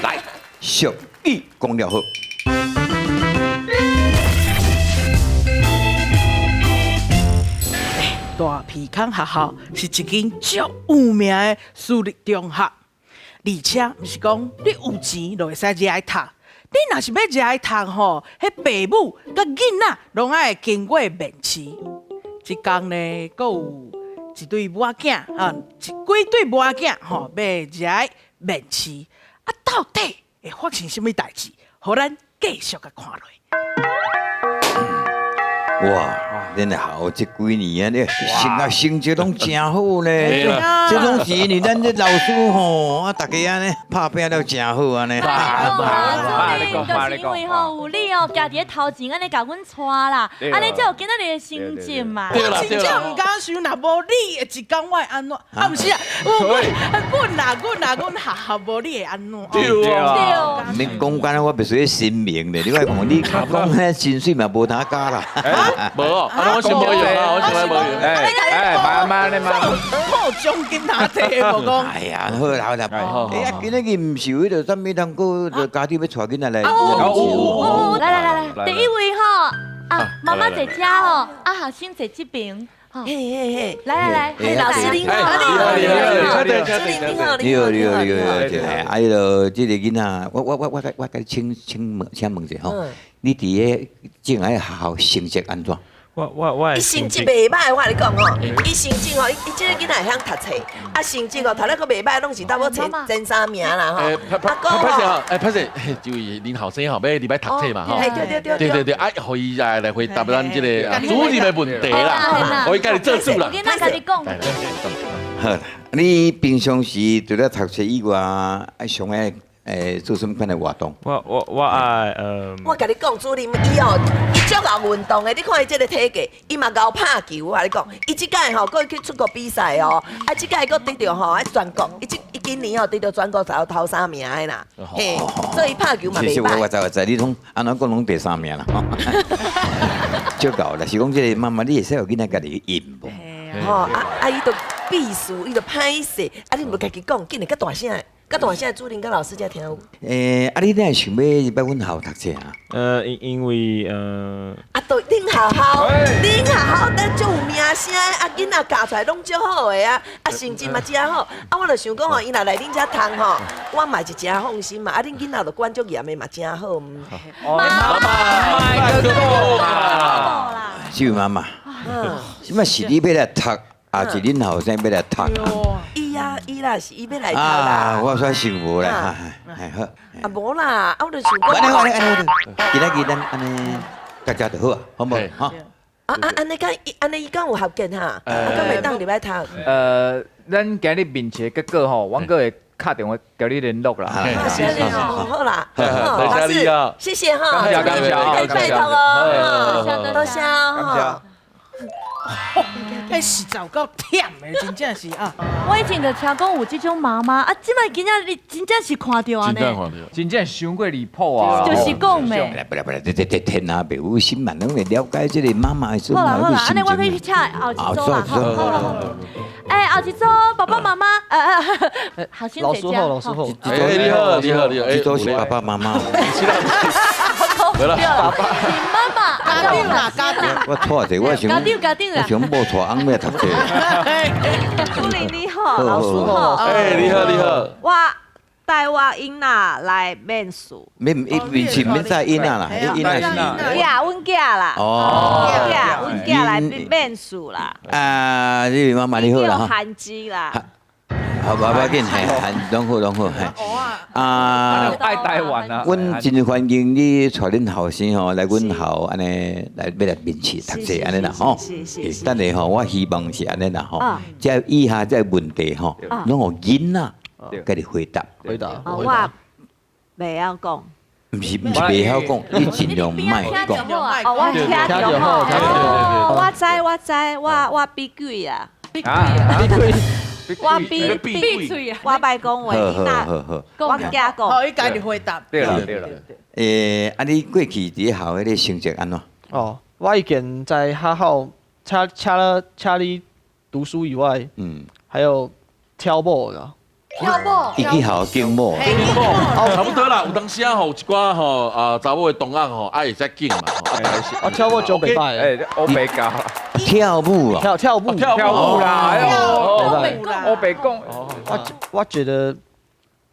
来，俗语讲了好。大皮康学校是一间足有名的私立中学，而且毋是讲你有钱就会使入来读。你若是要入来读吼，迄父母甲囡仔拢爱经过面试。一天呢，阁有一对母仔囝啊，几对母仔囝吼，要入来面试。啊，到底会发生什么代志？互咱继续甲看落。哇，恁校这几年啊，成绩拢真好呢。这种是因为咱这老师吼，啊，大家安尼拍拼了真好安尼。就是因为吼有你哦，家己头前安尼甲阮带啦，安尼才有今仔日的心情嘛。真正毋敢想，若无你的一天我会安怎？啊，毋是啊，阮学校无你会安怎？对。你讲干我必须要声明咧，你话讲你讲迄薪水嘛无通加啦。无哦，我先无用啊，我先无用。慢咧，好奖金拿摕无讲。哎呀，好啦好啦，哎呀，今仔日毋是为着啥物通过家庭要带囡仔来。来，第一位吼啊，妈妈在家吼，啊，学生在这边。嘿，来，老师您好，你好，啊，迄个这个囡仔，我甲你请问一下吼，你伫个正爱学校成绩安怎？伊成绩袂歹，我跟你讲吼，伊成绩吼，伊这个囡仔会晓读册，啊成绩吼，头咧个袂歹，拢是差不多前3名啦吼。拍摄，就恁后生吼，要礼拜读册嘛吼。对，啊，互伊来回答咱这个主任的问题啦，我甲你做主啦。囡仔甲你讲。好啦，你平常时除了读册以外，爱上爱做什么款的活动？我爱我甲你讲，主任伊哦，伊足爱运动的，你看伊这个体格，伊嘛搞拍球，我甲你讲，伊即届吼，佫去出国比赛哦，啊，即届佫得着吼，全国，伊今年哦得着全国头3名的啦，嘿，所以拍球嘛袂其实我歹。知，你拢安怎讲拢第3名啦，足够啦。是讲这个妈妈，你会使有囡仔家己赢无？吼，伊就避暑，伊就歹势，啊，你无家己讲，紧来较大声。甲大声主任甲老师才听有。你哪会想要入阮校读册啊？因为对，恁学校咱足有名声，啊，囡仔教出来拢足好的啊，啊，成绩嘛真好，啊，我就想讲吼，伊若来恁遮读吼，我嘛是真放心嘛，啊，恁囡仔就管足严的嘛，真好。这位妈妈，什么是你要来读，还是恁后生要来读啊？伊啦是伊要来读啦。我算想无啦，好。啊无啦，啊我就想讲。今仔日咱安尼大家就好啊，好无？哈。安尼伊敢有合格哈？敢袂当入来读？咱今日面试结果吼，我阁会打电话叫你联络啦。好啦，老师，谢谢哈，感谢，拜托哦，多谢哈。迄实在有够忝的，真正是啊！我以前就听讲有这种妈妈啊，即摆今仔日真正是看到安尼，真正伤过离谱啊！就是讲咩？不来，天啊，别有心嘛，拢会了解这个妈妈的生活。好啦，安尼我可以请后一组啦，好。哎，后一组爸爸妈妈，好先在家。老师好。你好，这都是爸爸妈妈。没了，爸爸，妈妈，家丁。我拖者，我想家丁我想某拖翁要读册。主任你好，老师好。你好。我带我囡仔来面试。免再囡仔啦，囡仔是。阮囝啦。哦。阮囝来面试啦。这位妈妈你好啦哈。韩籍啦。好，不要紧，拢好，爱台湾啊！阮真欢迎你带恁后生吼来阮校安尼来要来面试读册安尼啦吼。是。等下吼，我希望是安尼啦吼。这以下这问题吼，拢互囡仔甲你回答。我袂晓讲。毋是袂晓讲，你尽量莫讲。我听就好。我知，我闭嘴啊。我闭嘴啊！我歹讲话，我惊讲。好，伊家己回答。对了。你过去伫校迄个成绩安怎？我以前在学校除了读书以外，还有跳舞的。跳舞，伊去学劲舞，差不多啦。有当时啊吼，有一寡吼查某的同学吼，爱会使劲嘛，我跳过九北拜，哎，欧北高，跳舞啊，跳舞啦，哎呦，欧北共，我觉得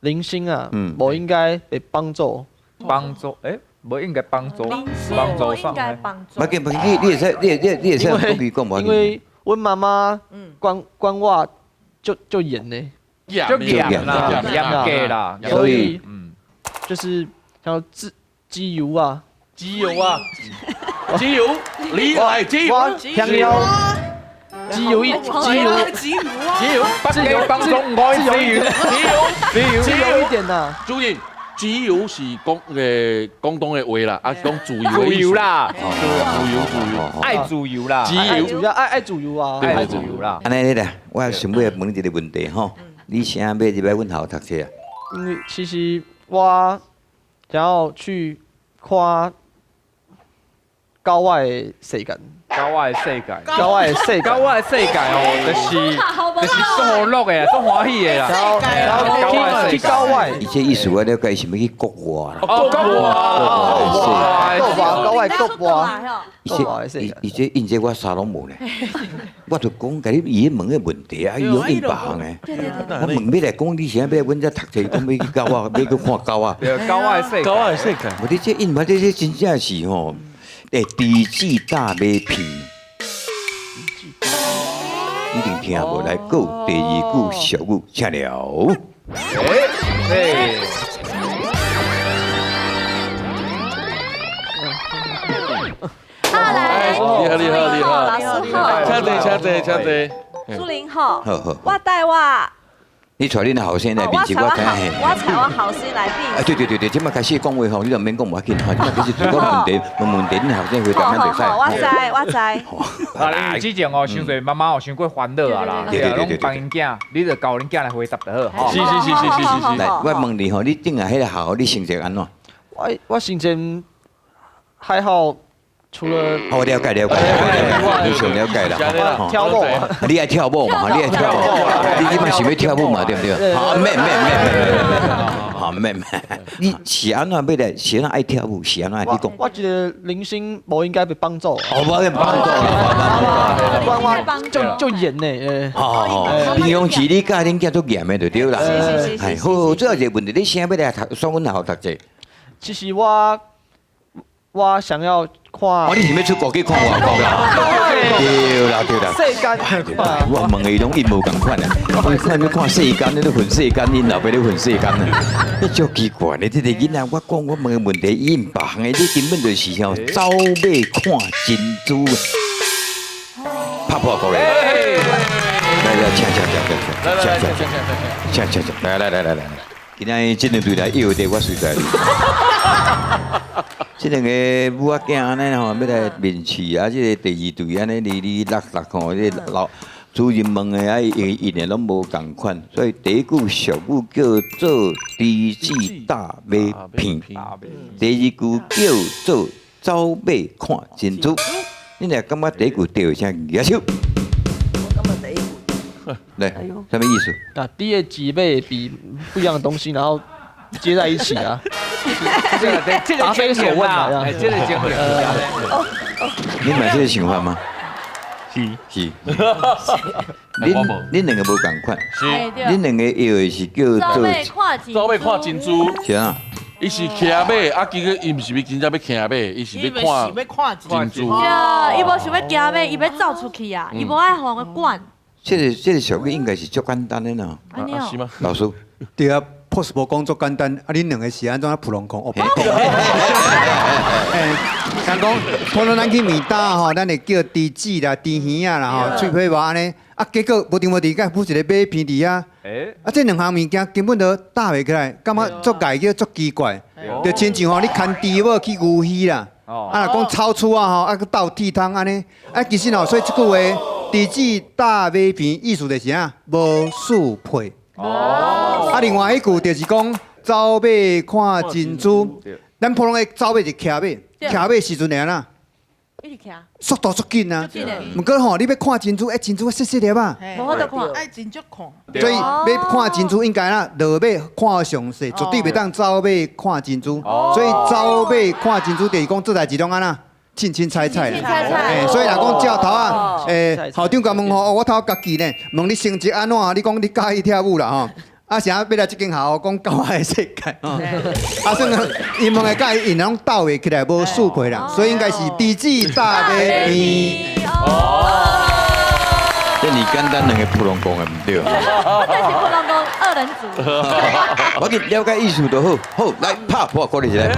零星啊，我应该被帮助，哎，不应该帮助应该帮助。不紧，你会使，你会使讲句讲无？因为我妈妈管我就严呢，就严啦，所以就是像机油啊，机油，你来机油，香料。机油，自由帮中我自由一点呐。注意，机油是广东的话啦，啊是讲自由啦，自由，爱自由啦，主要爱自由啊，爱自由啦。安尼咧，我想要问一个问题吼，你啥要入来阮校读册啊？因为其实我想要去看校外的世界。郊外的世界哦，就是做乐的，做欢喜的啦。然后去郊外，伊这意思我了解是要去国外啦。郊外国外，伊这因这我啥拢无咧，我就讲甲你伊问个问题啊，伊有因别项诶。我问要来讲，你现在要阮遮读册，讲要去郊外，要去看郊外。郊外的世界。我你这因我这真正是吼。地质大马片，一定听无来过第二句俗语，请了。厉害！老师好，车子。苏林好，好，我带我。你带恁后生来面试，我知影。我带我后生来面试。对，即摆开始讲话吼，你就免讲无要紧吼，即摆开始如果问题，恁后生回答咱就使。我知。啊，之前哦，伤侪妈妈哦，伤过烦恼啊啦，拢帮因囝，你就教恁囝来回答就好。是。来，我问你吼，你顶下迄个校，你成绩安怎？我成绩还好。除了我了解，你上了解啦。跳舞，你爱跳舞嘛？你爱跳舞，你嘛想要跳舞嘛？对不对？好，妹，你是安怎要来？是安怎爱跳舞？是安怎？你讲。我觉得零星无应该被帮助。无被帮助，就严呢。平常时你教恁囝做严的就对啦。是。好，最后一个问题，你现在要来读双阮校读者？其实我想要看。你是要出国去看外国啦？对啦。世间，我问的拢一模共款啊！我看你看世间，你都混世间，恁老爸都混世间啊！你足奇怪咧，这个囡仔，我讲我问的问题，伊唔别项的，你根本就是像走马看珍珠。拍破过来！来，请，来，今仔这两队来摇的，我随在。这两个母仔囝安尼吼，要来面试啊！这个第二队安尼哩落吼，这老主任问的啊，因的拢无共款，所以第一句俗语叫做地质大马片，第二句叫做走马看珍珠。你俩感觉第一句对声举手？我感觉第一句。来，什么意思？啊，第二几倍比不一样的东西，然后接在一起啊。答非所问啊！这个经验。你买这个想法吗？是。恁两个无共款。是。恁两个摇的是叫做走马看珍珠。是啊。伊是骑马，啊，其实伊毋是要真正要骑马，伊是要看珍珠。伊无想要骑马，伊要走出去啊！伊无爱互人管。这个俗语应该是足简单的呢。是吗？老师。对啊。post 无讲足简单，啊！恁两个是安怎普龙空？像讲普龙咱去面搭吼，咱会叫猪子啦、猪耳啊啦吼，脆皮话安尼。啊，结果无定无地，甲补一个马片伫啊。啊，这两项物件根本都搭袂起来，感觉足界叫足奇怪。就亲像吼，你牵猪某去牛墟啦，啊，若讲草厝啊吼，啊去斗铁汤安尼。啊，其实吼，所以即句话，猪子搭马片，意思就是啥？无输配。啊，另外一句就是讲走马看珍珠，咱普通的走马是骑马，骑马时阵会安怎？一直徛，速度足紧啊足紧的。毋过吼，你要看珍珠，珍珠细细粒啊。无法度看。爱真足看。所以要看珍珠，应该啦，落尾看详细，绝对袂当走尾看珍珠。所以走尾看珍珠，就是讲做代志拢安那。凊凊彩彩的，所以若讲照头啊，校长甲问吼，我头家己呢，问你成绩安怎？你讲你介意跳舞啦吼，啊，啥要来这间校讲教我的世界，啊，算因问的甲伊因拢斗袂起来，无速配啦，所以应该是弟子大尾边。这你简单两个普通讲的唔对。我这是普通讲二人组。我给了解艺术就好，好来拍破鼓励起来。